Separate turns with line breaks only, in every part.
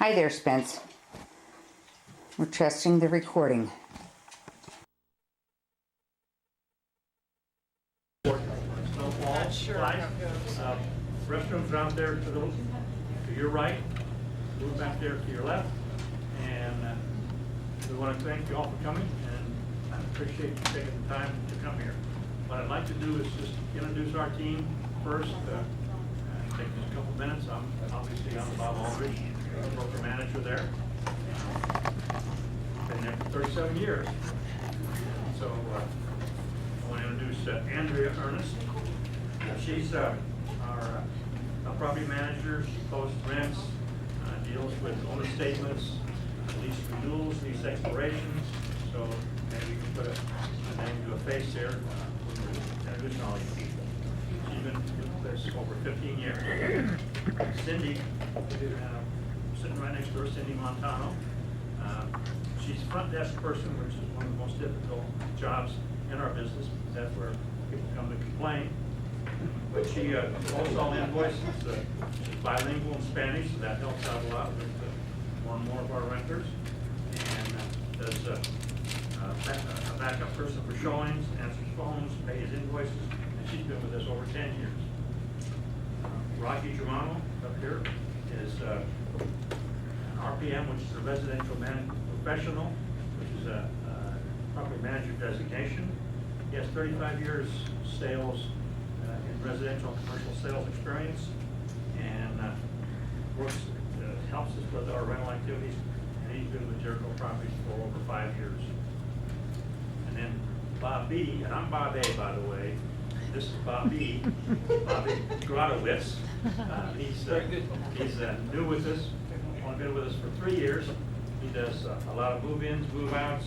Hi there, Spence. We're testing the recording.
Not sure how it goes.
Restrooms are out there to your right, move back there to your left, and we want to thank you all for coming, and I appreciate you taking the time to come here. What I'd like to do is just introduce our team first. Take just a couple minutes. I'm Bob Aldridge, broker manager there. Been there for 37 years. So I want to introduce Andrea Ernest. She's our property manager. She posts rents, deals with owner statements, lease renewals, lease expirations. So maybe you can put a name to a face there. Introducing all these people. She's been with us over 15 years. Cindy, sitting right next to her, Cindy Montano. She's a front desk person, which is one of the most difficult jobs in our business. That's where people come to complain. But she posts all the invoices. She's bilingual in Spanish, so that helps out a lot with one more of our renters. And does a backup person for showings, answers phones, pays invoices, and she's been with us over 10 years. Rocky Germano up here is an RPM, which is a residential professional, which is a property manager designation. He has 35 years sales in residential and commercial sales experience, and helps us with our rental activities, and he's been with Jericho Properties for over 5 years. And then Bob B, and I'm Bob A, by the way. This is Bob B, Bobby Grotowitz. He's new with us, only been with us for 3 years. He does a lot of move-ins, move-outs,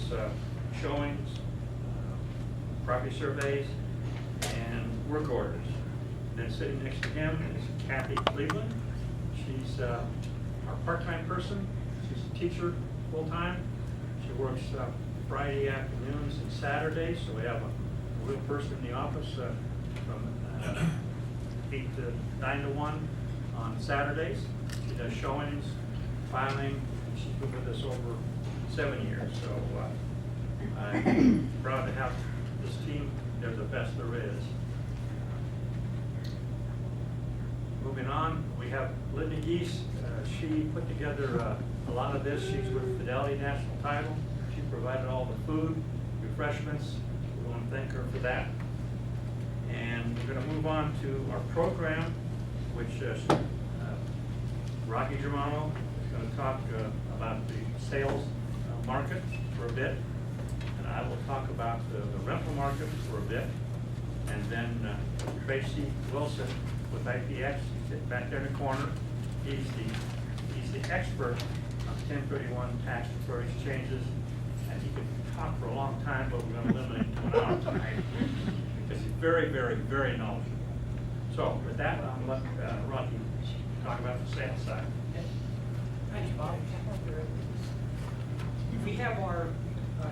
showings, property surveys, and work orders. Then sitting next to him is Kathy Cleveland. She's our part-time person. She's a teacher full-time. She works Friday afternoons and Saturdays, so we have a real person in the office from 8 to 9 to 1 on Saturdays. She does showings, filing, and she's been with us over 7 years. So I'm proud to have this team. They're the best there is. Moving on, we have Linda Geese. She put together a lot of this. She's with Fidelity National Title. She provided all the food, refreshments. We want to thank her for that. And we're going to move on to our program, which Rocky Germano is going to talk about the sales market for a bit. And I will talk about the rental market for a bit. And then Tracy Wilson with IPX, he's back there in the corner. He's the expert on 1031 tax deferred exchanges. And he could talk for a long time, but we're going to limit him to an hour tonight because he's very, very, very knowledgeable. So with that, I'm going to let Rocky talk about the sales side.
Thanks, Bob. We have our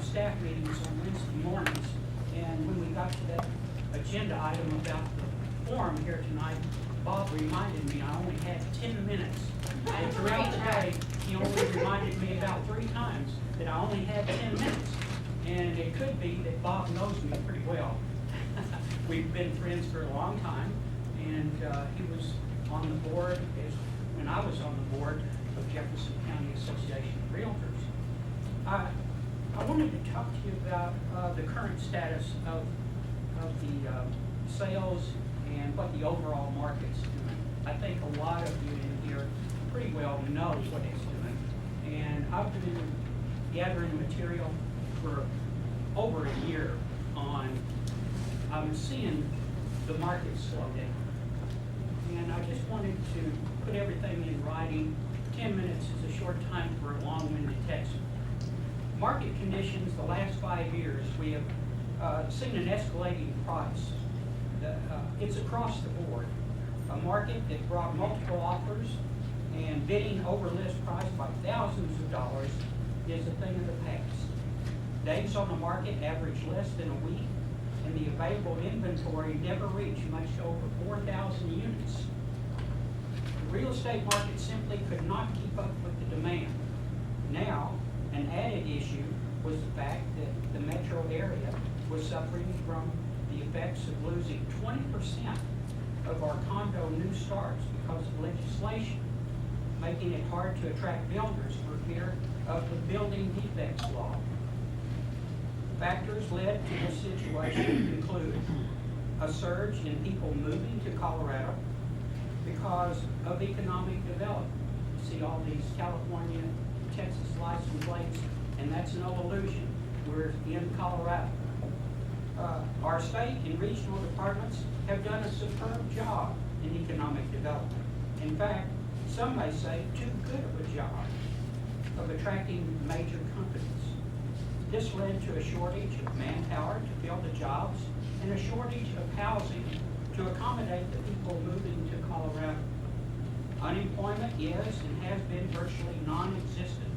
staff meetings on Wednesday mornings, and when we got to that agenda item about the forum here tonight, Bob reminded me I only had 10 minutes. And throughout the day, he only reminded me about 3 times that I only had 10 minutes. And it could be that Bob knows me pretty well. We've been friends for a long time, and he was on the board when I was on the board of Jefferson County Association of Realtors. I wanted to talk to you about the current status of the sales and what the overall market's doing. I think a lot of you in here pretty well know what it's doing. And I've been gathering material for over a year on, I'm seeing the market slow down. And I just wanted to put everything in writing. 10 minutes is a short time for a long-winded text. Market conditions, the last 5 years, we have seen an escalating price. It's across the board. A market that brought multiple offers and bidding over list price by thousands of dollars is a thing of the past. Days on the market average less than a week, and the available inventory never reached much over 4,000 units. The real estate market simply could not keep up with the demand. Now, an added issue was the fact that the metro area was suffering from the effects of losing 20% of our condo new starts because of legislation, making it hard to attract builders for fear of the building defects law. Factors led to this situation include a surge in people moving to Colorado because of economic development. You see all these California, Texas license plates, and that's no illusion. We're in Colorado. Our state and regional departments have done a superb job in economic development. In fact, some may say too good of a job of attracting major companies. This led to a shortage of manpower to fill the jobs and a shortage of housing to accommodate the people moving to Colorado. Unemployment is and has been virtually non-existent.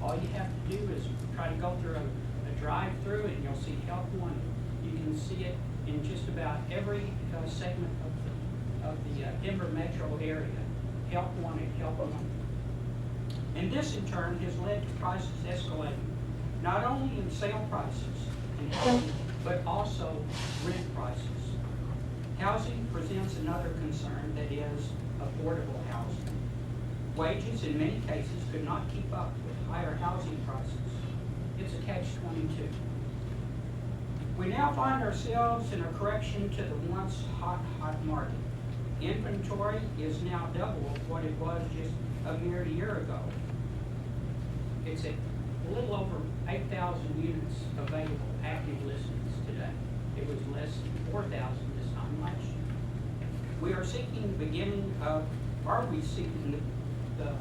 All you have to do is try to go through a drive-through and you'll see Help Wanted. You can see it in just about every segment of the Denver metro area. Help Wanted, Help Wanted. And this in turn has led to prices escalating, not only in sale prices and housing, but also rent prices. Housing presents another concern, that is affordable housing. Wages in many cases could not keep up with higher housing prices. It's a catch-22. We now find ourselves in a correction to the once hot market. Inventory is now double of what it was just a mere year ago. It's at a little over 8,000 units available, active listings today. It was less than 4,000 this time last year. We are seeking the beginning of, are we seeking the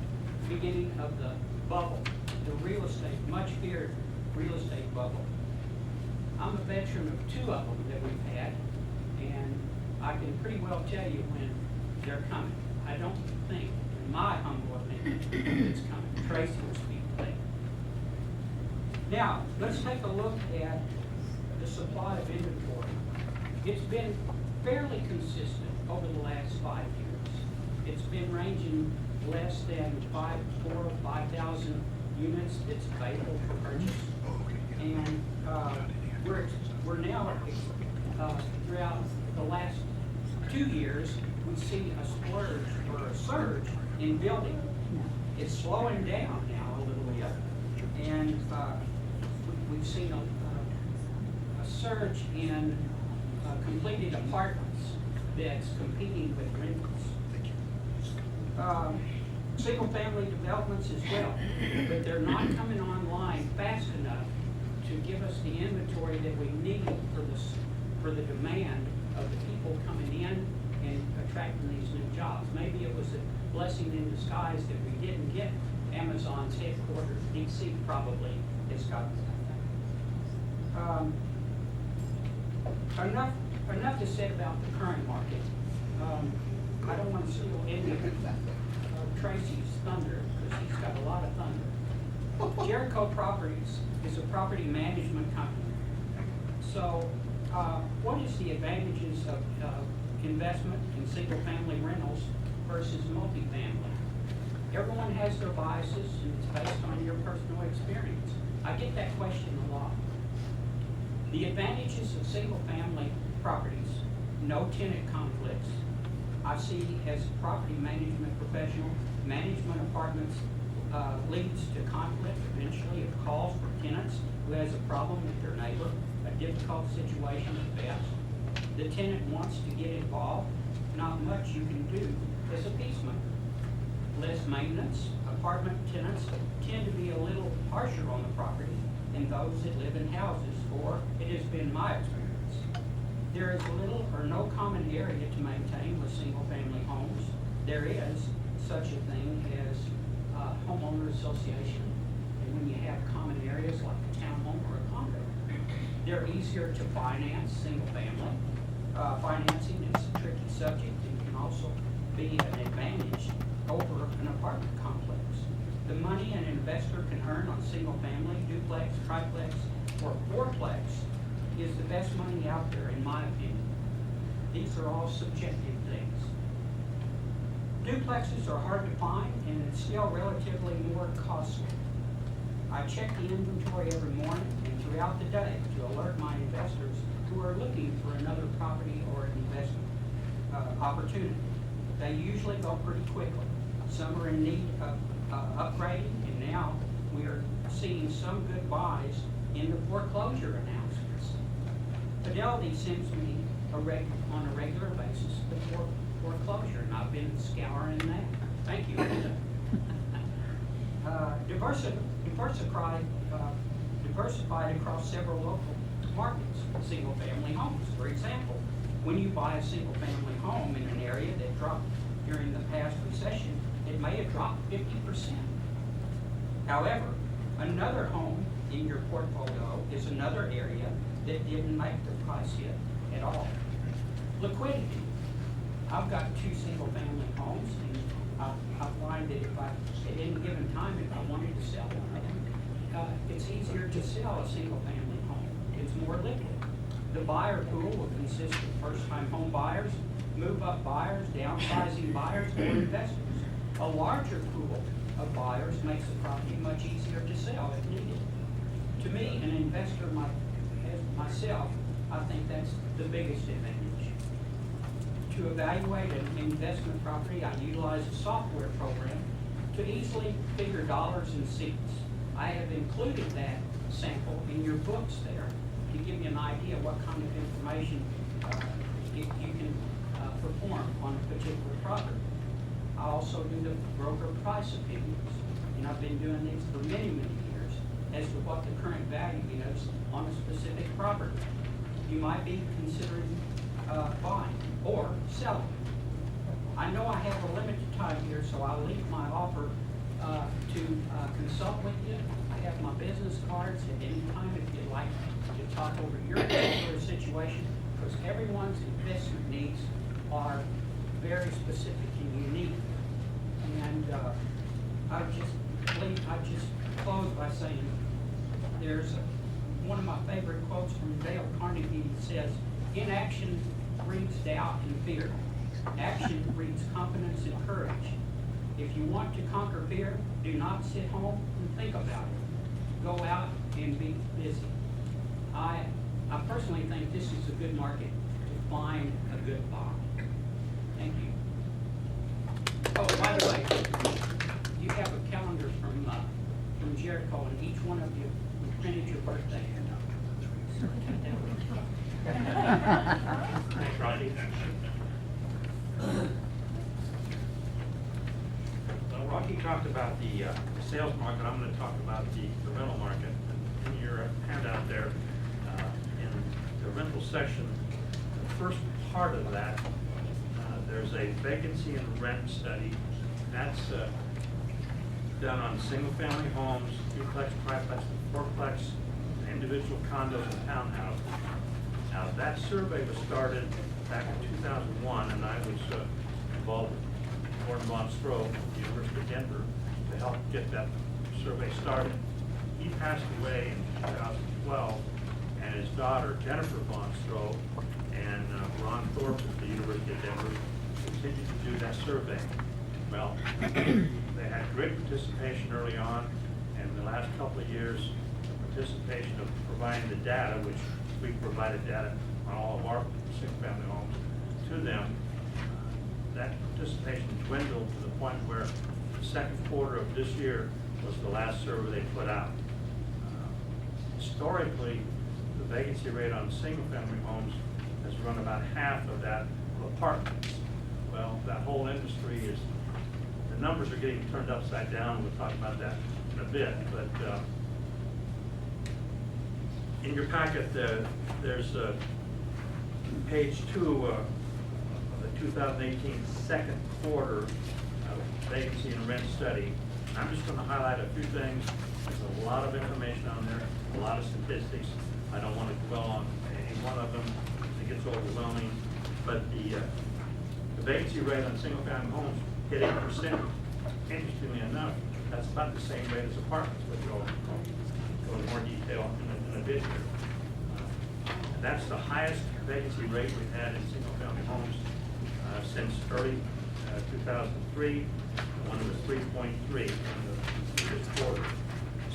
beginning of the bubble, the real estate, much feared real estate bubble? I'm a veteran of two of them that we've had, and I can pretty well tell you when they're coming. I don't think, in my humble opinion, it's coming. Tracy will speak later. Now, let's take a look at the supply of inventory. It's been fairly consistent over the last 5 years. It's been ranging less than 5,000 units that's available for purchase. And we're now, throughout the last 2 years, we see a splurge or a surge in building. It's slowing down now a little bit, and we've seen a surge in completed apartments that's competing with rentals. Single-family developments as well, but they're not coming online fast enough to give us the inventory that we need for the demand of the people coming in and attracting these new jobs. Maybe it was a blessing in disguise that we didn't get Amazon's headquarters. DC probably has got that. Enough is said about the current market. I don't want to steal any of Tracy's thunder, because he's got a lot of thunder. Jericho Properties is a property management company. So what is the advantages of investment in single-family rentals versus multifamily? Everyone has their biases, and it's based on your personal experience. I get that question a lot. The advantages of single-family properties: no tenant conflicts. I see as a property management professional, management apartments leads to conflict eventually of calls for tenants who has a problem with their neighbor, a difficult situation at best. The tenant wants to get involved, not much you can do as a peacemaker. Less maintenance. Apartment tenants tend to be a little harsher on the property than those that live in houses, or it has been my experience. There is little or no common area to maintain with single-family homes. There is such a thing as a homeowner association, and when you have common areas like a townhome or a condo, they're easier to finance single-family. Financing is a tricky subject and can also be an advantage over an apartment complex. The money an investor can earn on single-family, duplex, triplex, or fourplex is the best money out there, in my opinion. These are all subjective things. Duplexes are hard to find, and it's still relatively more costly. I check the inventory every morning and throughout the day to alert my investors who are looking for another property or an investment opportunity. They usually go pretty quickly. Some are in need of upgrading, and now we are seeing some good buys in the foreclosure announcements. Fidelity sends me on a regular basis the foreclosure, and I've been scouring that. Thank you. Diversified across several local markets. Single-family homes, for example. When you buy a single-family home in an area that dropped during the past recession, it may have dropped 50%. However, another home in your portfolio is another area that didn't make the price hit at all. Liquidity. I've got 2 single-family homes, and I find that if at any given time, if I wanted to sell one of them, it's easier to sell a single-family home. It's more liquid. The buyer pool will consist of first-time home buyers, move-up buyers, downsizing buyers, or investors. A larger pool of buyers makes the property much easier to sell if needed. To me, an investor as myself, I think that's the biggest advantage. To evaluate an investment property, I utilize a software program to easily figure dollars and cents. I have included that sample in your books there to give you an idea what kind of information you can perform on a particular property. I also do the broker price opinions, and I've been doing these for many, many years as to what the current value is on a specific property. You might be considering buying or selling. I know I have a limited time here, so I'll leave my offer to consult with you. I have my business cards at any time if you'd like to talk over your particular situation, because everyone's investment needs are very specific and unique. And I just close by saying there's one of my favorite quotes from Dale Carnegie that says, "Inaction breeds doubt and fear. Action breeds confidence and courage. If you want to conquer fear, do not sit home and think about it. Go out and be busy." I personally think this is a good market to find a good buy. Thank you. Oh, by the way, you have a calendar from Jericho, and each one of you printed your birthday.
Thanks, Rodney. Well, Rocky talked about the sales market. I'm going to talk about the rental market. In your handout there, in the rental section, the first part of that, there's a vacancy and rent study. That's done on single-family homes, duplex, triplex, fourplex, individual condos, and townhouses. Now, that survey was started back in 2001, and I was involved with Gordon Von Stroh at the University of Denver to help get that survey started. He passed away in 2012, and his daughter, Jennifer Von Stroh, and Ron Thorpe at the University of Denver continued to do that survey. Well, they had great participation early on, and in the last couple of years, the participation of providing the data, which we provided data on all of our single-family homes to them, that participation dwindled to the point where the second quarter of this year was the last survey they put out. Historically, the vacancy rate on single-family homes has run about half of that of apartments. Well, that whole industry is, the numbers are getting turned upside down. We'll talk about that in a bit. But in your packet, there's page 2 of the 2018 second quarter vacancy and rent study. I'm just going to highlight a few things. There's a lot of information on there, a lot of statistics. I don't want to dwell on any one of them. It gets overwhelming. But the vacancy rate on single-family homes hit 8%. Interestingly enough, that's about the same rate as apartments, which I'll go into more detail in a bit here. And that's the highest vacancy rate we've had in single-family homes since early 2003, and one was 3.3 in the previous quarter.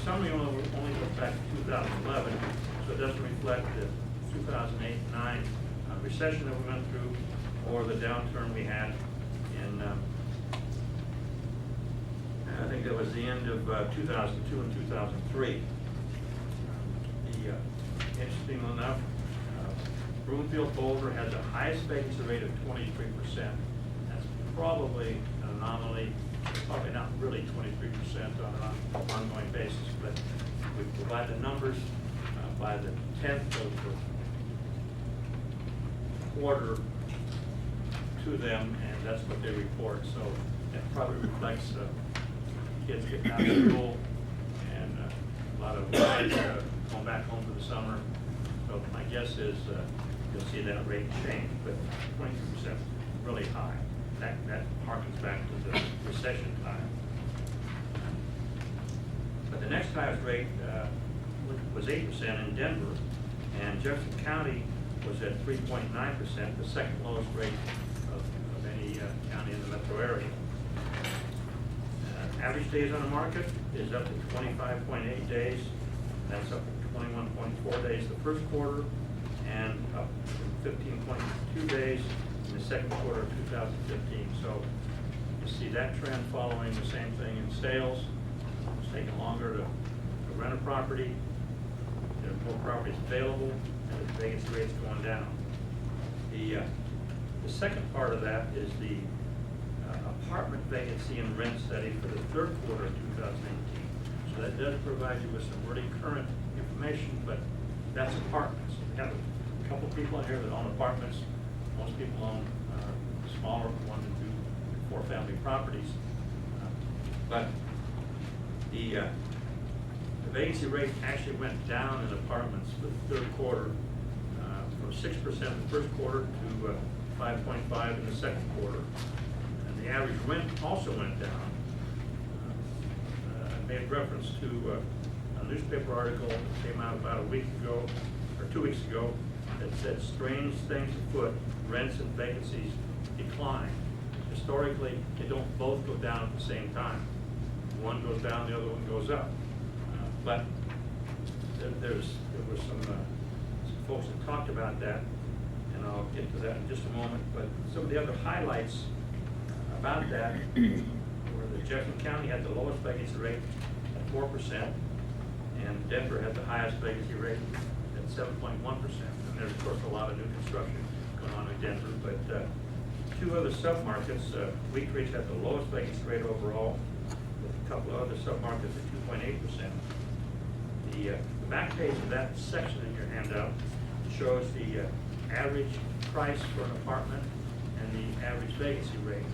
Summary only goes back to 2011, so it doesn't reflect the 2008-9 recession that we went through, or the downturn we had in, I think that was the end of 2002 and 2003. Interesting enough, Broomfield Boulder has the highest vacancy rate of 23%. That's probably an anomaly, probably not really 23% on an ongoing basis, but we provide the numbers by the 10th of the quarter to them, and that's what they report. So that probably reflects kids getting out of school and a lot of wives going back home for the summer. So my guess is you'll see that rate change, but 23% really high. That harkens back to the recession time. But the next highest rate was 8% in Denver, and Jefferson County was at 3.9%, the second lowest rate of any county in the metro area. Average days on the market is up to 25.8 days. That's up from 21.4 days the first quarter, and up from 15.2 days in the second quarter of 2015. So you see that trend following the same thing in sales. It's taking longer to rent a property. There's more properties available, and the vacancy rate's going down. The second part of that is the apartment vacancy and rent study for the third quarter of 2018. So that does provide you with some really current information, but that's apartments. We have a couple of people in here that own apartments. Most people own smaller 1 to 2, 4 family properties. But the vacancy rate actually went down in apartments for the third quarter, from 6% in the first quarter to 5.5 in the second quarter. And the average rent also went down. I made reference to a newspaper article that came out about a week ago, or 2 weeks ago, that said strange things afoot, rents and vacancies decline. Historically, they don't both go down at the same time. One goes down, the other one goes up. But there were some folks that talked about that, and I'll get to that in just a moment. But some of the other highlights about that were that Jefferson County had the lowest vacancy rate at 4%, and Denver had the highest vacancy rate at 7.1%. And there's, of course, a lot of new construction going on in Denver. But two other submarkets, Wheat Ridge had the lowest vacancy rate overall, with a couple of other submarkets at 2.8%. The back page of that section in your handout shows the average price for an apartment and the average vacancy rate.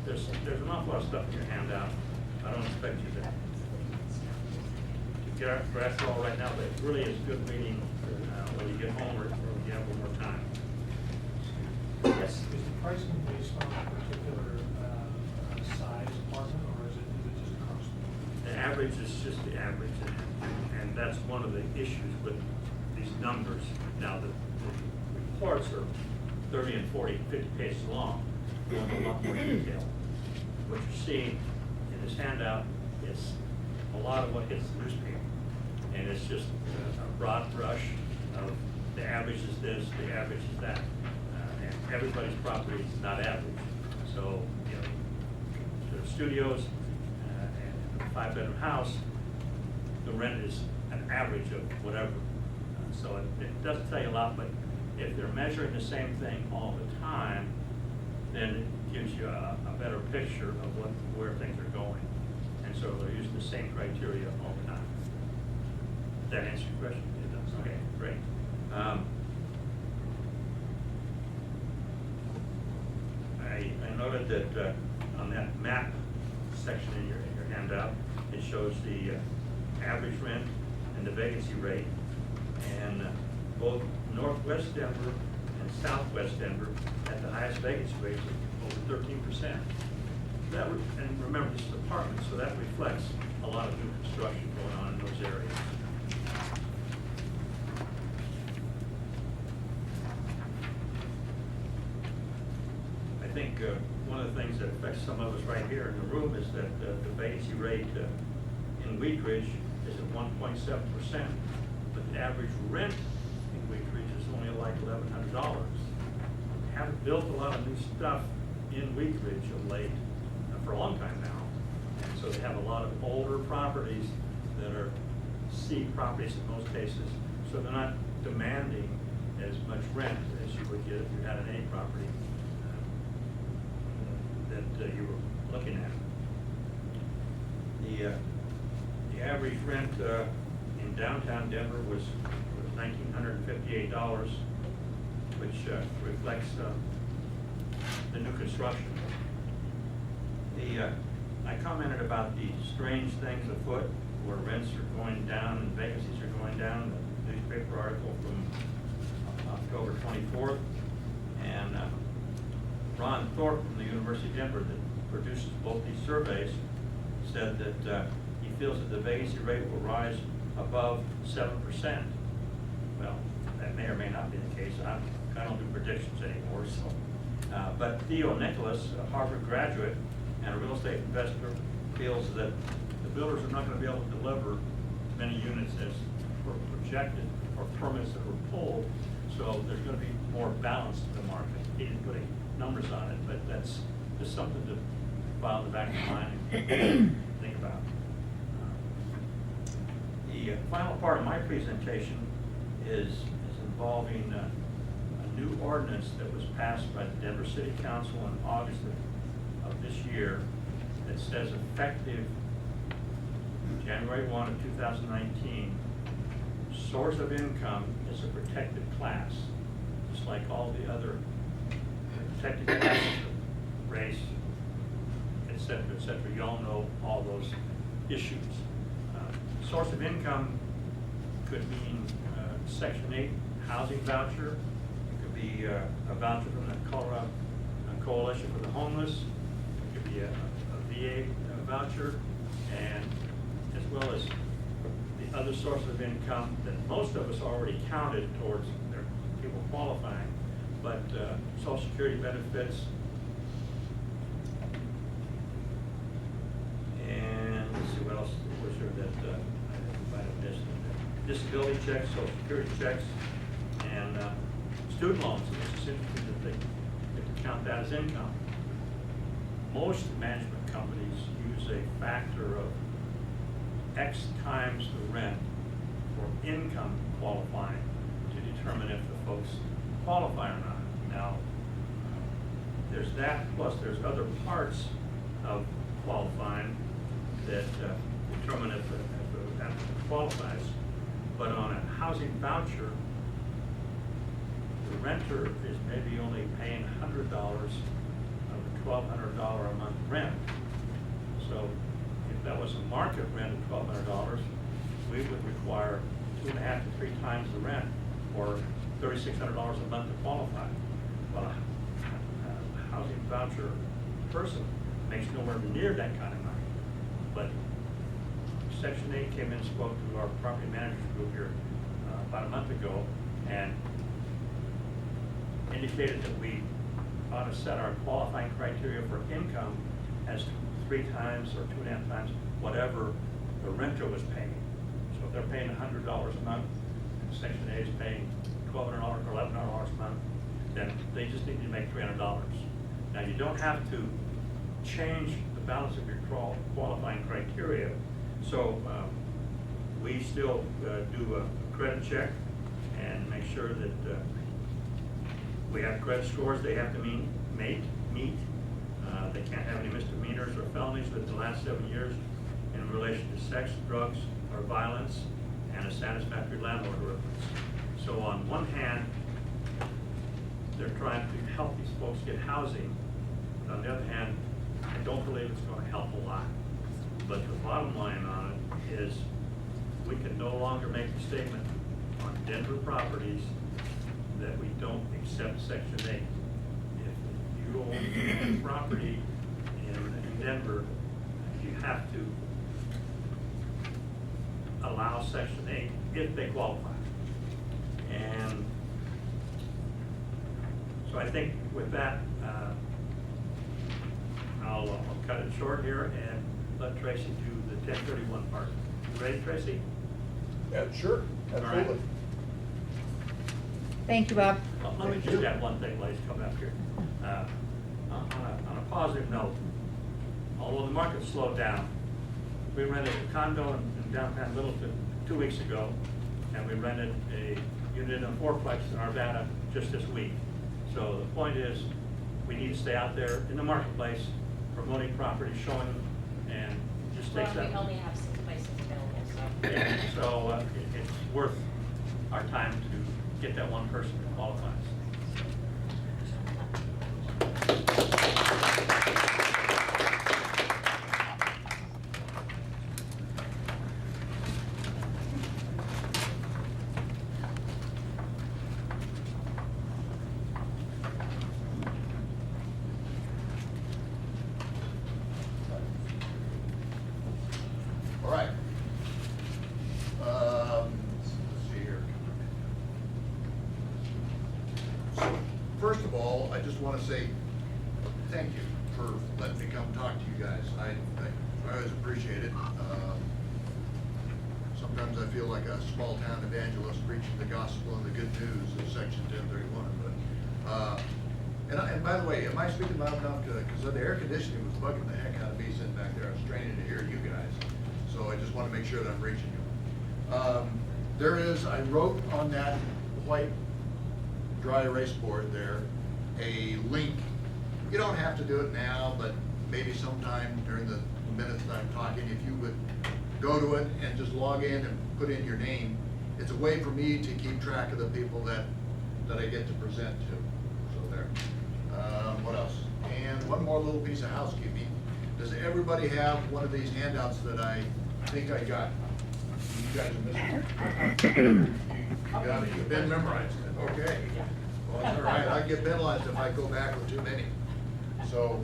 There's an awful lot of stuff in your handout. I don't expect you to grasp it all right now, but it really is good reading when you get home or when you have a little more time. Yes?
Is the pricing based on a particular size apartment, or is it just across the board?
The average is just the average, and that's one of the issues with these numbers. Now, the reports are 30 and 40, 50 pages long, going a lot more detail. What you're seeing in this handout is a lot of what hits the newspaper, and it's just a broad brush of the average is this, the average is that, and everybody's property is not average. So, you know, the studios and a 5-bedroom house, the rent is an average of whatever. So it doesn't tell you a lot, but if they're measuring the same thing all the time, then it gives you a better picture of where things are going. And so they're using the same criteria all the time. Does that answer your question? It does. Okay, great. I noted that on that map section in your handout, it shows the average rent and the vacancy rate. And both Northwest Denver and Southwest Denver had the highest vacancy rates of over 13%. And remember, this is apartments, so that reflects a lot of new construction going on in those areas. I think one of the things that affects some of us right here in the room is that the vacancy rate in Wheat Ridge is at 1.7%, but the average rent in Wheat Ridge is only like $1,100. We haven't built a lot of new stuff in Wheat Ridge of late, for a long time now. And so they have a lot of older properties that are C properties in most cases, so they're not demanding as much rent as you would get if you had an A property that you were looking at. The average rent in downtown Denver was $1,958, which reflects the new construction. I commented about the strange things afoot, where rents are going down and vacancies are going down. The newspaper article from October 24th, and Ron Thorpe from the University of Denver that produces both these surveys said that he feels that the vacancy rate will rise above 7%. Well, that may or may not be the case. I don't do predictions anymore. So, but Theo Nicholas, a Harvard graduate and a real estate investor, feels that the builders are not going to be able to deliver as many units as were projected or permits that were pulled. So there's going to be more balance to the market. He didn't put any numbers on it, but that's just something to file in the back of your mind and think about. The final part of my presentation is involving a new ordinance that was passed by the Denver City Council in August of this year that says effective January 1 of 2019, source of income is a protected class, just like all the other protected classes of race, et cetera, et cetera. You all know all those issues. Source of income could mean Section 8 housing voucher. It could be a voucher from the Colorado Coalition for the Homeless. It could be a VA voucher, and as well as the other sources of income that most of us already counted towards their people qualifying, but Social Security benefits, and let's see what else was there that I might have missed. Disability checks, Social Security checks, and student loans. And it's just interesting that they get to count that as income. Most management companies use a factor of X times the rent for income qualifying to determine if the folks qualify or not. Now, there's that, plus there's other parts of qualifying that determine if the applicant qualifies. But on a housing voucher, the renter is maybe only paying $100 of the $1,200 a month rent. So if that was a market rent of $1,200, we would require 2.5 to 3 times the rent, or $3,600 a month to qualify. Well, a housing voucher person makes nowhere near that kind of money. But Section 8 came in and spoke to our property managers group here about a month ago and indicated that we ought to set our qualifying criteria for income as 3 times or 2.5 times whatever the renter was paying. So if they're paying $100 a month and Section 8 is paying $1,200 or $1,100 a month, then they just need to make $300. Now, you don't have to change the balance of your qualifying criteria. So we still do a credit check and make sure that we have credit scores they have to meet. They can't have any misdemeanors or felonies within the last 7 years in relation to sex, drugs, or violence, and a satisfactory landlord ordinance. So on one hand, they're trying to help these folks get housing. But on the other hand, I don't believe it's going to help a lot. But the bottom line on it is we can no longer make the statement on Denver properties that we don't accept Section 8. If you own property in Denver, you have to allow Section 8 if they qualify. And so I think with that, cut it short here and let Tracy do the 1031 part. You ready, Tracy?
Yeah, sure, absolutely.
Thank you, Bob.
Let me just add one thing, ladies, coming up here. On a positive note, although the market slowed down, we rented a condo in downtown Littleton 2 weeks ago, and we rented a unit in a fourplex in Arvada just this week. So the point is, we need to stay out there in the marketplace, promoting properties, showing them, and just takes
Well,
that.
we only have 6 places available, so.
Yeah, so it's worth our time to get that one person who qualifies.
All right. Let's see here. So, first of all, I just want to say thank you for letting me come talk to you guys. I always appreciate it. Sometimes I feel like a small town evangelist preaching the gospel and the good news of Section 1031. And by the way, am I speaking loud enough? Because the air conditioning was bugging the heck out of me sitting back there. I was straining to hear you guys. So I just want to make sure that I'm reaching you. I wrote on that white dry erase board there a link. You don't have to do it now, but maybe sometime during the minutes that I'm talking, if you would go to it and just log in and put in your name. It's a way for me to keep track of the people that I get to present to. So there. What else? And one more little piece of housekeeping. Does everybody have one of these handouts that I think I got? You guys are missing. You got it, you've been memorized it, okay. Well, that's all right, I get penalized if I go back with too many. So,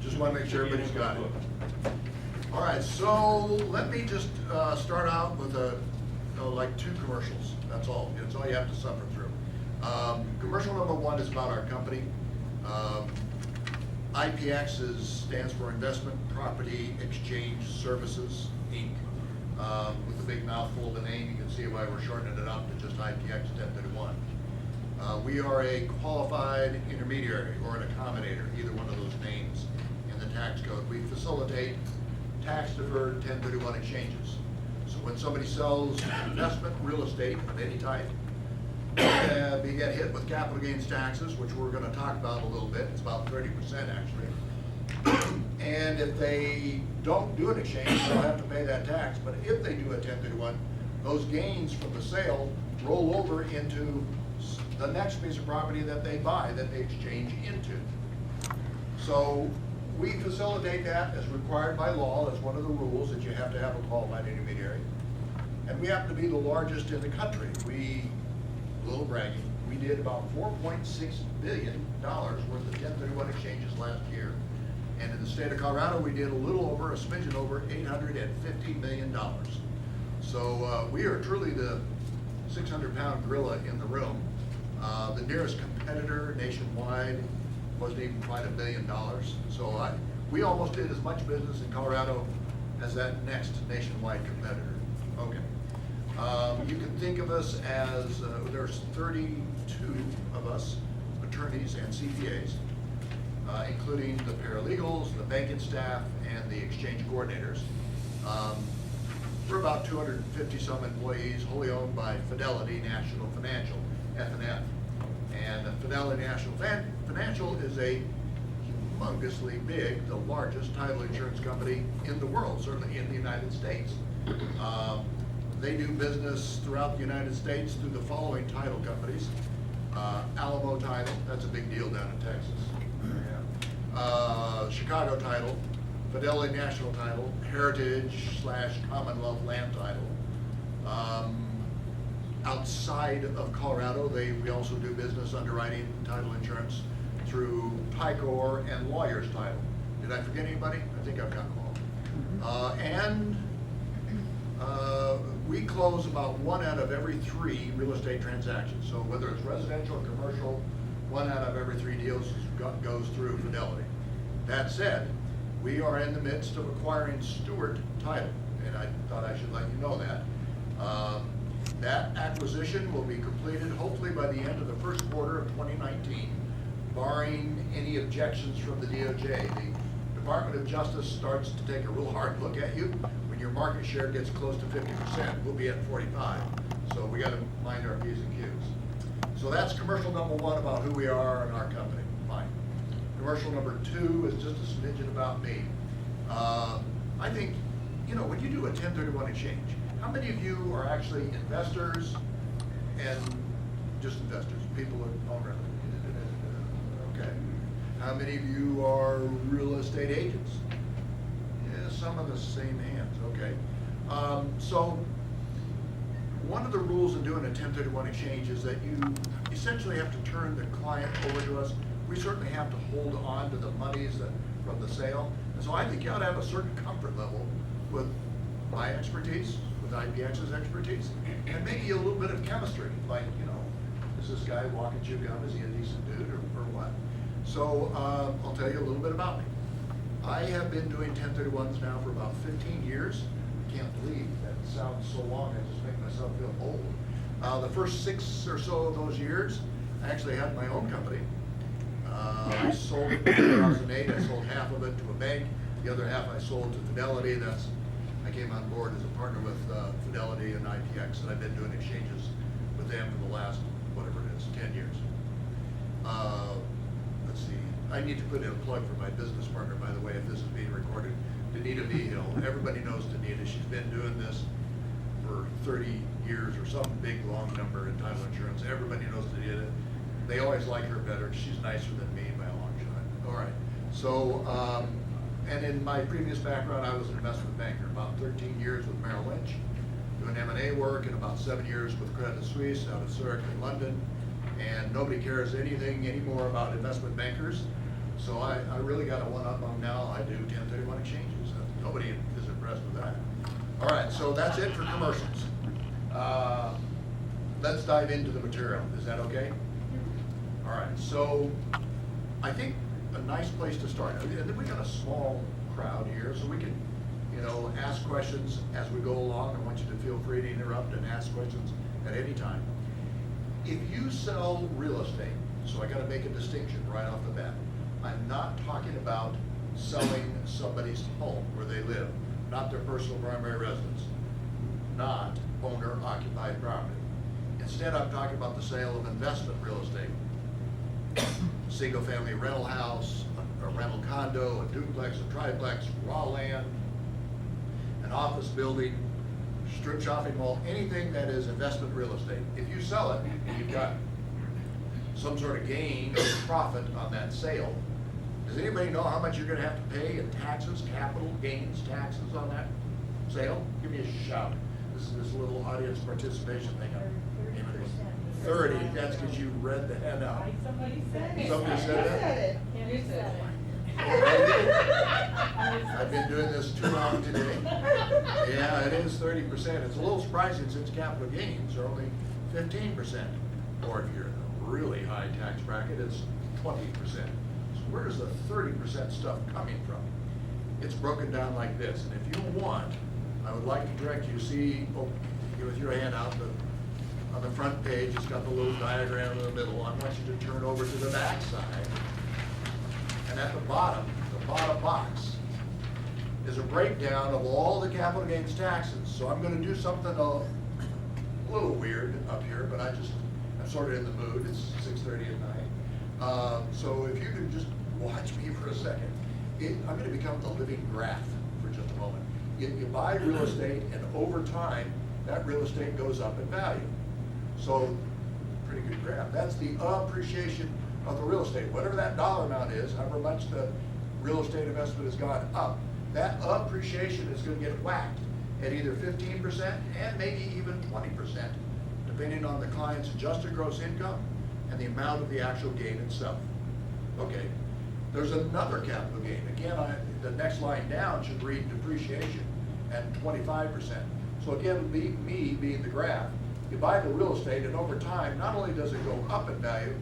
just want to make sure everybody's got it. All right, so let me just start out with like 2 commercials. That's all. It's all you have to suffer through. Commercial number 1 is about our company. IPX stands for Investment Property Exchange Services, Inc. With a big mouthful of the name, you can see why we're shortening it up to just IPX 1031. We are a qualified intermediary or an accommodator, either one of those names in the tax code. We facilitate tax-deferred 1031 exchanges. So when somebody sells investment real estate of any type, they get hit with capital gains taxes, which we're going to talk about a little bit. It's about 30% actually. And if they don't do an exchange, they'll have to pay that tax. But if they do a 1031, those gains from the sale roll over into the next piece of property that they buy, that they exchange into. So we facilitate that as required by law. That's one of the rules, that you have to have a qualified intermediary. And we happen to be the largest in the country. A little bragging, we did about $4.6 billion worth of 1031 exchanges last year. And in the state of Colorado, we did a smidgen over $850 million. So we are truly the 600-pound gorilla in the room. The nearest competitor nationwide wasn't even quite $1 billion. So we almost did as much business in Colorado as that next nationwide competitor. Okay. You can think of us as, there's 32 of us, attorneys and CPAs, including the paralegals, the banking staff, and the exchange coordinators. We're about 250 some employees, wholly owned by Fidelity National Financial, F&F. And Fidelity National Financial is a humongously big, the largest title insurance company in the world, certainly in the United States. They do business throughout the United States through the following title companies. Alamo Title, that's a big deal down in Texas. Yeah. Chicago Title, Fidelity National Title, Heritage/Commonwealth Land Title. Outside of Colorado, we also do business underwriting title insurance through Picor and Lawyers Title. Did I forget anybody? I think I've got them all. We close about 1 out of every 3 real estate transactions. So whether it's residential or commercial, 1 out of every 3 deals goes through Fidelity. That said, we are in the midst of acquiring Stewart Title, and I thought I should let you know that. That acquisition will be completed hopefully by the end of the first quarter of 2019, barring any objections from the DOJ. The Department of Justice starts to take a real hard look at you when your market share gets close to 50%. We'll be at 45, so we got to mind our P's and Q's. So that's commercial number one about who we are and our company. Fine. Commercial number two is just a smidgen about me. I think, you know, when you do a 1031 exchange, how many of you are actually investors and just investors, people that own real estate? Okay. How many of you are real estate agents? Yeah, some of the same hands, okay. So one of the rules in doing a 1031 exchange is that you essentially have to turn the client over to us. We certainly have to hold on to the monies from the sale. And so I think you ought to have a certain comfort level with my expertise, with IPX's expertise, and maybe a little bit of chemistry, like, you know, is this guy walking chew gum, is he a decent dude, or what? So I'll tell you a little bit about me. I have been doing 1031s now for about 15 years. I can't believe that sounds so long, I just make myself feel old. The first 6 or so of those years, I actually had my own company. I sold it in 2008, I sold half of it to a bank, the other half I sold to Fidelity. I came on board as a partner with Fidelity and IPX, and I've been doing exchanges with them for the last, whatever it is, 10 years. Let's see, I need to put in a plug for my business partner, by the way, if this is being recorded, Danita Behill. Everybody knows Danita. She's been doing this for 30 years or some big long number in title insurance. Everybody knows Danita. They always like her better. She's nicer than me by a long shot. All right. So, and in my previous background, I was an investment banker, about 13 years with Merrill Lynch, doing M&A work, and about 7 years with Credit Suisse out of Zurich in London. And nobody cares anything anymore about investment bankers. So I really got a one-up on now. I do 1031 exchanges. Nobody is impressed with that. All right, so that's it for commercials. Let's dive into the material. Is that okay? All right, so I think a nice place to start, and we got a small crowd here, so we can, you know, ask questions as we go along. I want you to feel free to interrupt and ask questions at any time. If you sell real estate, so I gotta make a distinction right off the bat. I'm not talking about selling somebody's home where they live, not their personal primary residence, not owner-occupied property. Instead, I'm talking about the sale of investment real estate. Single-family rental house, a rental condo, a duplex, a triplex, raw land, an office building, strip shopping mall, anything that is investment real estate. If you sell it and you've got some sort of gain or profit on that sale, does anybody know how much you're gonna have to pay in taxes, capital gains taxes on that sale? Give me a shout. This is this little audience participation thing. 30, that's because you read the handout.
Somebody said it.
Somebody said that?
You said it.
I've been doing this too long today. Yeah, it is 30%. It's a little surprising since capital gains are only 15%. Or if you're in a really high tax bracket, it's 20%. So where's the 30% stuff coming from? It's broken down like this. And if you want, I would like to direct you, see, with your hand out, on the front page, it's got the little diagram in the middle. I want you to turn over to the back side. And at the bottom box, is a breakdown of all the capital gains taxes. So I'm gonna do something a little weird up here, but I'm sort of in the mood. It's 6:30 at night. So if you could just watch me for a second. I'm gonna become the living graph for just a moment. You buy real estate, and over time, that real estate goes up in value. So, pretty good graph. That's the appreciation of the real estate. Whatever that dollar amount is, however much the real estate investment has gone up, that appreciation is gonna get whacked at either 15% and maybe even 20%, depending on the client's adjusted gross income and the amount of the actual gain itself. Okay, there's another capital gain. Again, the next line down should read depreciation at 25%. So again, me being the graph, you buy the real estate, and over time, not only does it go up in value,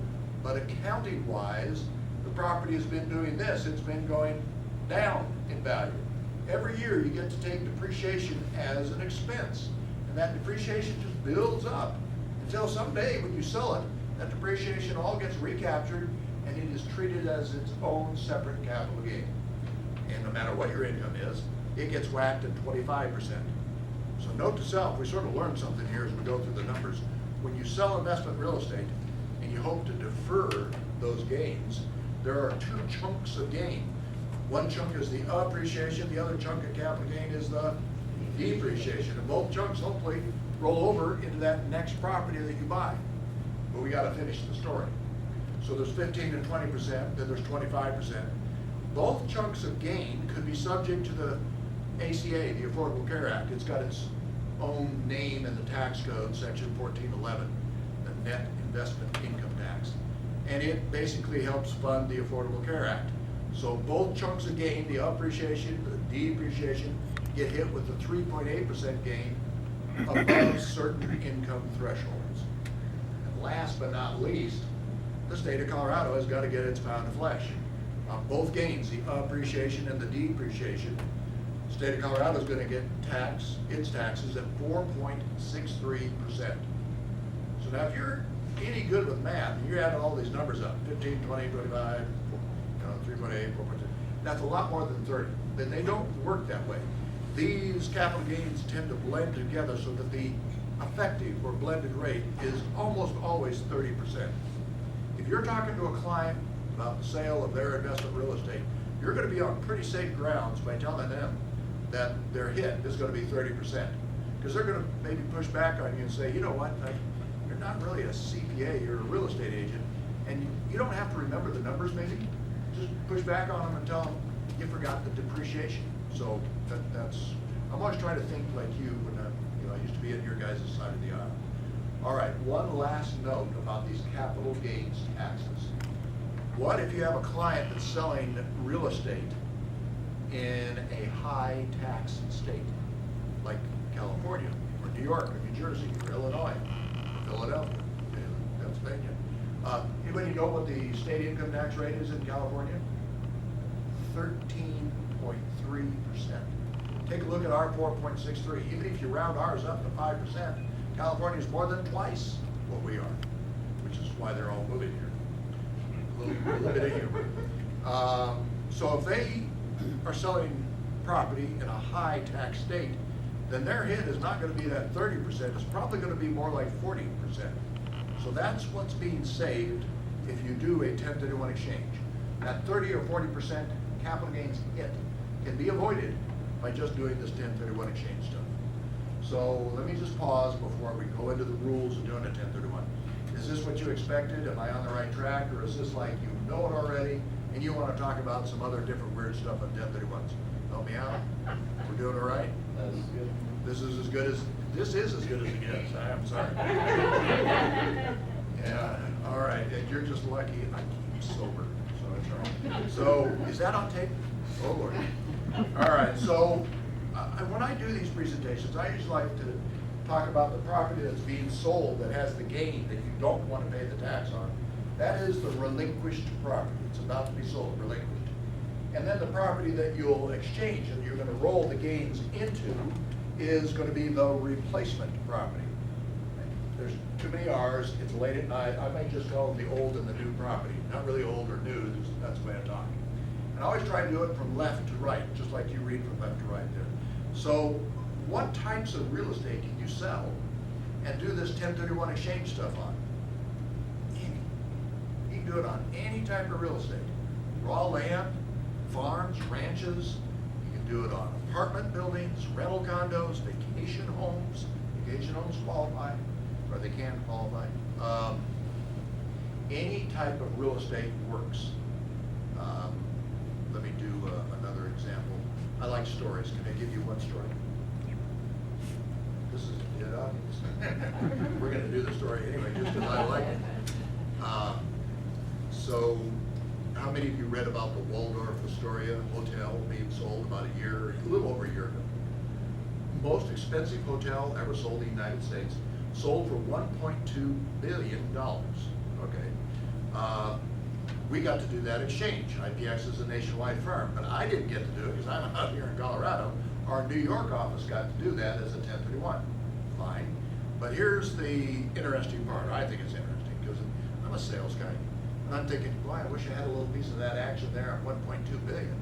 but accounting-wise, the property has been doing this. It's been going down in value. Every year you get to take depreciation as an expense, and that depreciation just builds up until someday when you sell it, that depreciation all gets recaptured and it is treated as its own separate capital gain. And no matter what your income is, it gets whacked at 25%. So note to self, we sort of learned something here as we go through the numbers. When you sell investment real estate and you hope to defer those gains, there are two chunks of gain. One chunk is the appreciation, the other chunk of capital gain is the depreciation. And both chunks hopefully roll over into that next property that you buy. But we gotta finish the story. So there's 15 and 20%, then there's 25%. Both chunks of gain could be subject to the ACA, the Affordable Care Act. It's got its own name in the tax code, section 1411, the net investment income tax. And it basically helps fund the Affordable Care Act. So both chunks of gain, the appreciation, the depreciation, get hit with the 3.8% gain above certain income thresholds. And last but not least, the state of Colorado has got to get its pound of flesh. On both gains, the appreciation and the depreciation, the state of Colorado is going to get its taxes at 4.63%. So now if you're any good with math, and you're adding all these numbers up, 15, 20, 25, 3.8, 4.2, that's a lot more than 30. But they don't work that way. These capital gains tend to blend together so that the effective or blended rate is almost always 30%. If you're talking to a client about the sale of their investment real estate, you're going to be on pretty safe grounds by telling them that their hit is going to be 30%. Because they're going to maybe push back on you and say, you know what, you're not really a CPA, you're a real estate agent, and you don't have to remember the numbers maybe. Just push back on them and tell them you forgot the depreciation. So I'm always trying to think like you when I used to be at your guys' side of the aisle. All right, one last note about these capital gains taxes. What if you have a client that's selling real estate in a high tax state, like California, or New York, or New Jersey, or Illinois, or Philadelphia, Pennsylvania? Anybody know what the state income tax rate is in California? 13.3%. Take a look at our 4.63. Even if you round ours up to 5%, California is more than twice what we are, which is why they're all moving here. A little bit of humor. So if they are selling property in a high tax state, then their hit is not going to be that 30%. It's probably going to be more like 40%. So that's what's being saved if you do a 1031 exchange. That 30 or 40% capital gains hit can be avoided by just doing this 1031 exchange stuff. So let me just pause before we go into the rules of doing a 1031. Is this what you expected? Am I on the right track? Or is this like you know it already and you want to talk about some other different weird stuff on 1031s? Help me out. We're doing all right?
That's good.
This is as good as it gets. I'm sorry. Yeah, all right. And you're just lucky I keep sober, so that's all right. So is that on tape? Oh, Lord. All right, so when I do these presentations, I usually like to talk about the property that's being sold that has the gain that you don't want to pay the tax on. That is the relinquished property. It's about to be sold, relinquished. And then the property that you'll exchange and you're going to roll the gains into is going to be the replacement property. There's too many R's, it's late at night. I might just call them the old and the new property. Not really old or new, that's the way I'm talking. And I always try to do it from left to right, just like you read from left to right there. So what types of real estate can you sell and do this 1031 exchange stuff on? Any. You can do it on any type of real estate. Raw land, farms, ranches. You can do it on apartment buildings, rental condos, vacation homes. Vacation homes qualify, or they can qualify. Any type of real estate works. Let me do another example. I like stories. Can I give you one story? This is a dead audience. We're going to do the story anyway, just because I like it. So, how many of you read about the Waldorf Astoria Hotel being sold about a little over a year ago? Most expensive hotel ever sold in the United States, sold for $1.2 billion. Okay. we got to do that exchange. IPX is a nationwide firm, but I didn't get to do it because I'm out here in Colorado. Our New York office got to do that as a 1031. Fine. But here's the interesting part. I think it's interesting because I'm a sales guy. And I'm thinking, boy, I wish I had a little piece of that action there at 1.2 billion.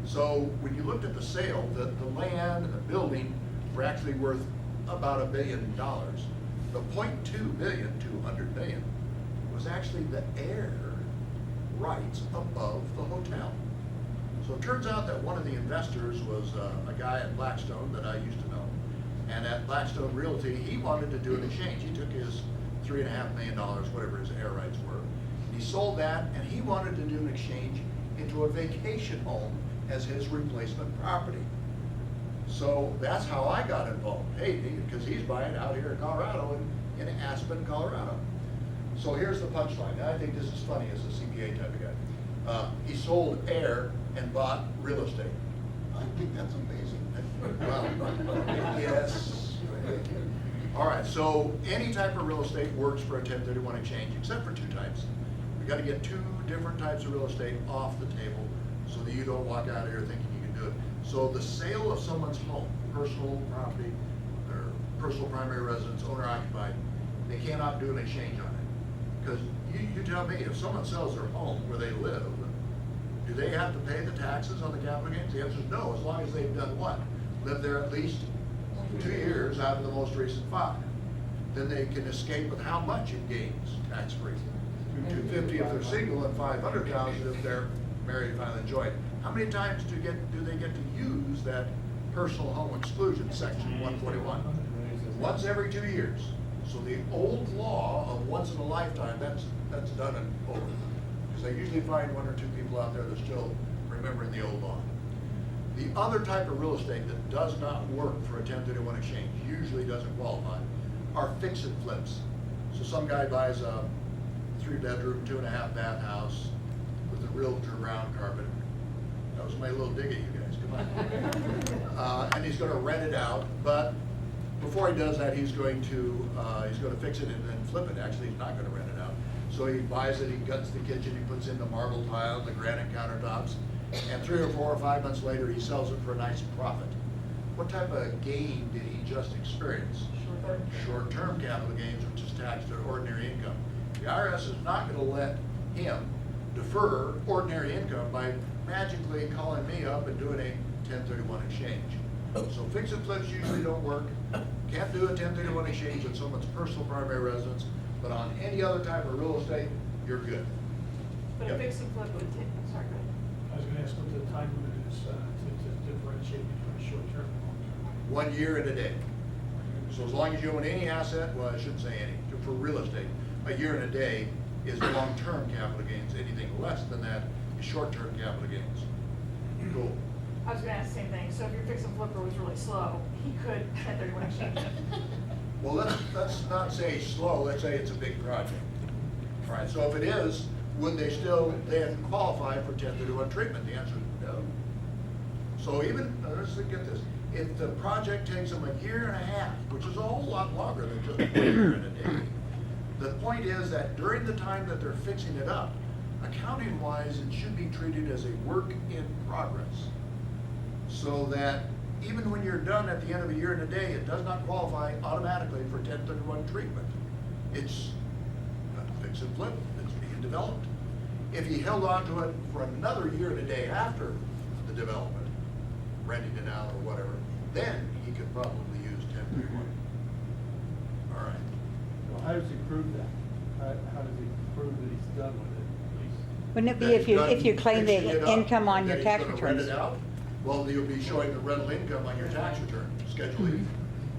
So when you looked at the sale, the land and the building were actually worth about $1 billion. The 0.2 billion, 200 million, was actually the air rights above the hotel. So it turns out that one of the investors was a guy at Blackstone that I used to know. And at Blackstone Realty, he wanted to do an exchange. He took his $3.5 million, whatever his air rights were. He sold that, and he wanted to do an exchange into a vacation home as his replacement property. So that's how I got involved. Hey, because he's buying out here in Colorado, in Aspen, Colorado. So here's the punchline. And I think this is funny as a CPA type of guy. He sold air and bought real estate. I think that's amazing. Well, yes. All right, so any type of real estate works for a 1031 exchange, except for two types. We got to get two different types of real estate off the table so that you don't walk out of here thinking you can do it. So the sale of someone's home, personal property, or personal primary residence, owner occupied, they cannot do an exchange on it. Because you tell me, if someone sells their home where they live, do they have to pay the taxes on the capital gains? The answer is no, as long as they've done what? Lived there at least 2 years out of the most recent 5. Then they can escape with how much in gains, tax-free? 250 if they're single and 500,000 if they're married, finally joined. How many times do they get to use that personal home exclusion, section 141? Once every 2 years. So the old law of once in a lifetime, that's done and over. Because I usually find 1 or 2 people out there that still remembering the old law. The other type of real estate that does not work for a 1031 exchange, usually doesn't qualify, are fix and flips. So some guy buys a 3-bedroom, 2.5 bath house with a realtor round carpet. That was my little dig at you guys, come on. And he's gonna rent it out, but before he does that, he's going to fix it and then flip it. Actually, he's not gonna rent it out. So he buys it, he guts the kitchen, he puts in the marble tile, the granite countertops, and 3 or 4 or 5 months later, he sells it for a nice profit. What type of gain did he just experience? Short-term capital gains, which is taxed at ordinary income. The IRS is not gonna let him defer ordinary income by magically calling me up and doing a 1031 exchange. So fix and flips usually don't work. Can't do a 1031 exchange on someone's personal primary residence, but on any other type of real estate, you're good.
But
Yep.
a fix and flip would take, sorry, go ahead.
I was gonna ask what the time limit is to differentiate between short-term and long-term.
1 year and a day. So as long as you own any asset, well, I shouldn't say any, for real estate, a year and a day is long-term capital gains. Anything less than that is short-term capital gains. Cool.
I was gonna ask the same thing, so if your fix and flipper was really slow, he could 1031 exchange it.
Well, let's not say slow, let's say it's a big project. All right, so if it is, would they still then qualify for 1031 treatment? The answer is no. So even, let's get this, if the project takes them a year and a half, which is a whole lot longer than just 1 year and a day, the point is that during the time that they're fixing it up, accounting-wise, it should be treated as a work in progress. So that even when you're done at the end of a year and a day, it does not qualify automatically for 1031 treatment. It's a fix and flip, it's being developed. If he held on to it for another year and a day after the development, renting it out or whatever, then he could probably use 1031. All right.
Well, how does he prove that? How does he prove that he's done with it?
Wouldn't it be
That
if
he's
you
done
claim
fixing it
the
up,
income on your
that
tax
he's gonna
returns?
rent it out? Well, you'll be showing the rental income on your tax return, Schedule E.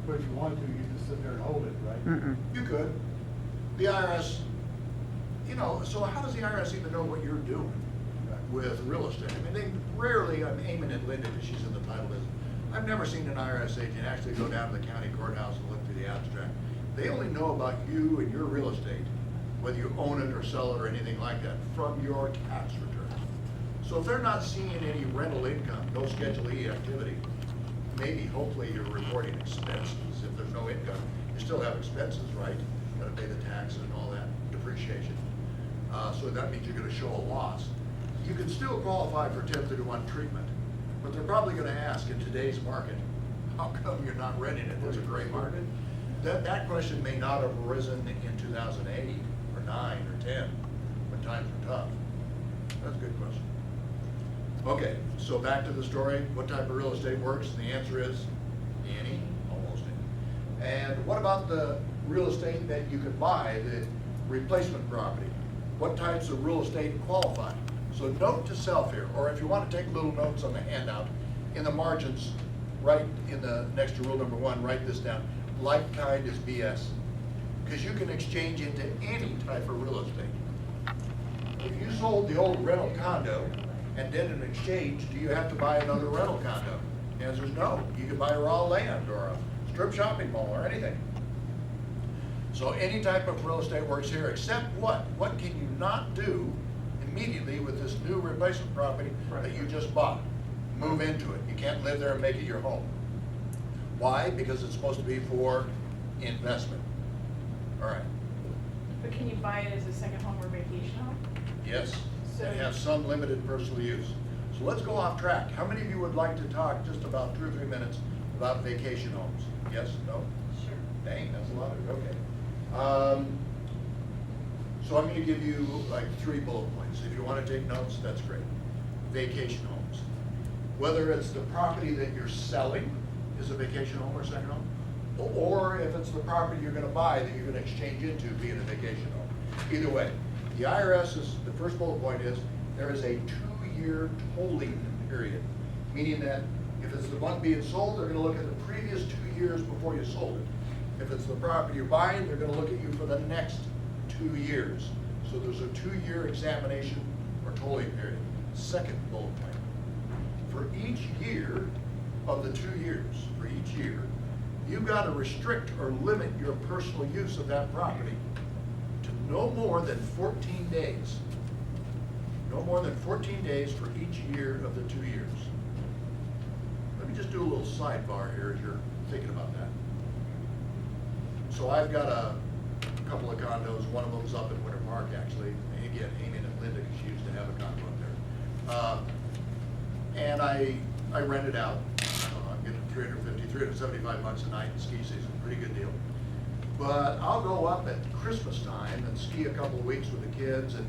But if you want to, you can just sit there and hold it, right?
Mm-mm.
You could. The IRS, so how does the IRS even know what you're doing with real estate? I mean, they rarely, I'm aiming at Linda because she's in the title business. I've never seen an IRS agent actually go down to the county courthouse and look through the abstract. They only know about you and your real estate, whether you own it or sell it or anything like that, from your tax return. So if they're not seeing any rental income, no Schedule E activity, maybe hopefully you're reporting expenses. If there's no income, you still have expenses, right? You gotta pay the taxes and all that, depreciation. So that means you're gonna show a loss. You can still qualify for 1031 treatment, but they're probably gonna ask in today's market, how come you're not renting it? It's a great market. That question may not have arisen in 2008 or 9 or 10, when times were tough. That's a good question. Okay, so back to the story. What type of real estate works? And the answer is any, almost any. And what about the real estate that you could buy, the replacement property? What types of real estate qualify? So note to self here, or if you want to take little notes on the handout, in the margins, right in the next to rule number 1, write this down. Like kind is BS. Because you can exchange into any type of real estate. If you sold the old rental condo and did an exchange, do you have to buy another rental condo? The answer is no. You could buy raw land or a strip shopping mall or anything. So any type of real estate works here, except what? What can you not do immediately with this new replacement property that you just bought? Move into it. You can't live there and make it your home. Why? Because it's supposed to be for investment. All right.
But can you buy it as a second home or vacation home?
Yes,
So-
and have some limited personal use. So let's go off track. How many of you would like to talk just about 2 or 3 minutes about vacation homes? Yes, no?
Sure.
Dang, that's a lot of it, okay. So I'm gonna give you like 3 bullet points. If you wanna take notes, that's great. Vacation homes. Whether it's the property that you're selling is a vacation home or second home, or if it's the property you're gonna buy that you're gonna exchange into being a vacation home. Either way, the IRS is, the first bullet point is, there is a 2-year tolling period. Meaning that if it's the one being sold, they're gonna look at the previous 2 years before you sold it. If it's the property you're buying, they're gonna look at you for the next 2 years. So there's a 2-year examination or tolling period. Second bullet point. For each year of the 2 years, for each year, you've got to restrict or limit your personal use of that property to no more than 14 days. No more than 14 days for each year of the 2 years. Let me just do a little sidebar here as you're thinking about that. So I've got a couple of condos. One of them's up in Winter Park, actually. And again, Amy and Linda, because she used to have a condo up there. And I rent it out. I'm getting 375 bucks a night in ski season. Pretty good deal. But I'll go up at Christmas time and ski a couple of weeks with the kids, and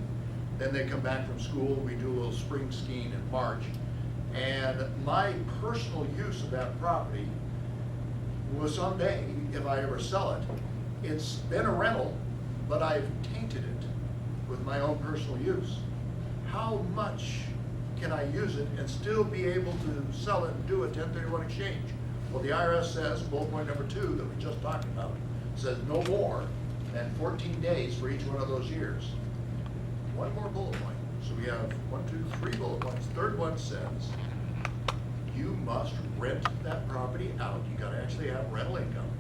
then they come back from school. We do a little spring skiing in March. And my personal use of that property will someday, if I ever sell it, it's been a rental, but I've tainted it with my own personal use. How much can I use it and still be able to sell it and do a 1031 exchange? Well, the IRS says, bullet point number 2 that we just talked about, says no more than 14 days for each one of those years. One more bullet point. So we have 1, 2, 3 bullet points. Third one says, you must rent that property out. You gotta actually have rental income.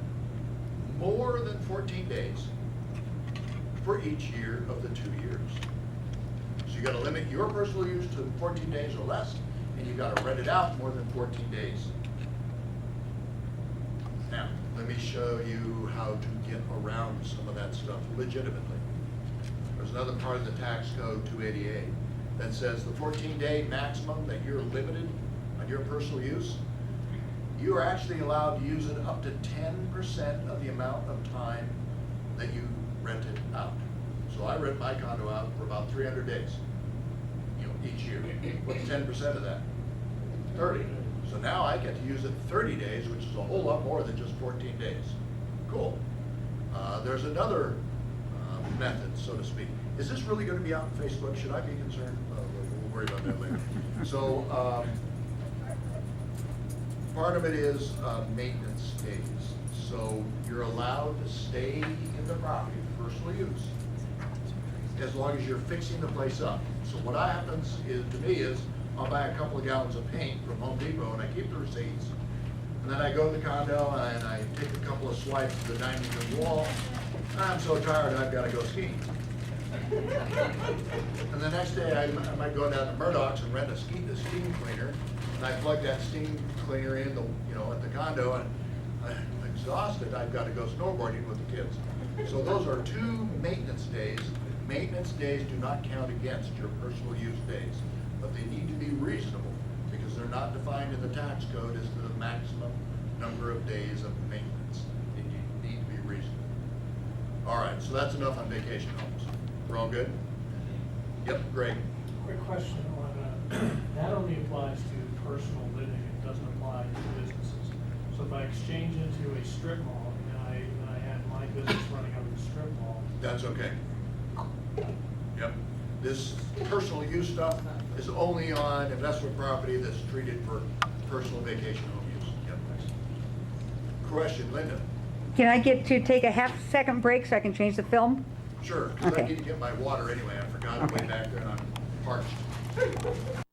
More than 14 days for each year of the 2 years. So you gotta limit your personal use to 14 days or less, and you gotta rent it out more than 14 days. Now, let me show you how to get around some of that stuff legitimately. There's another part of the tax code 288 that says the 14-day maximum that you're limited on your personal use, you are actually allowed to use it up to 10% of the amount of time that you rent it out. So I rent my condo out for about 300 days, each year. What's 10% of that? 30. So now I get to use it 30 days, which is a whole lot more than just 14 days. Cool. There's another method, so to speak. Is this really going to be out on Facebook? Should I be concerned? We'll worry about that later. So part of it is maintenance days. So you're allowed to stay in the property for personal use as long as you're fixing the place up. So what happens is, to me, is I'll buy a couple of gallons of paint from Home Depot and I keep the receipts. And then I go to the condo and I take a couple of swipes to the dining room wall. I'm so tired I've got to go skiing. And the next day I might go down to Murdoch's and rent a steam cleaner. And I plug that steam cleaner in at the condo, and I'm exhausted. I've got to go snowboarding with the kids. So those are 2 maintenance days Maintenance days do not count against your personal use days, but they need to be reasonable because they're not defined in the tax code as the maximum number of days of maintenance. They need to be reasonable. All right, so that's enough on vacation homes. We're all good? Yep, great.
Quick question on, that only applies to personal living, it doesn't apply to businesses. So if I exchange into a strip mall and I have my business running out of the strip mall,
That's okay. Yep. This personal use stuff is only on investment property that's treated for personal vacation home use. Yep. Question, Linda?
Can I get to take a half-second break so I can change the film?
Sure, because I
Okay.
need to get my water anyway. I forgot it way
Okay.
back there and I'm parched.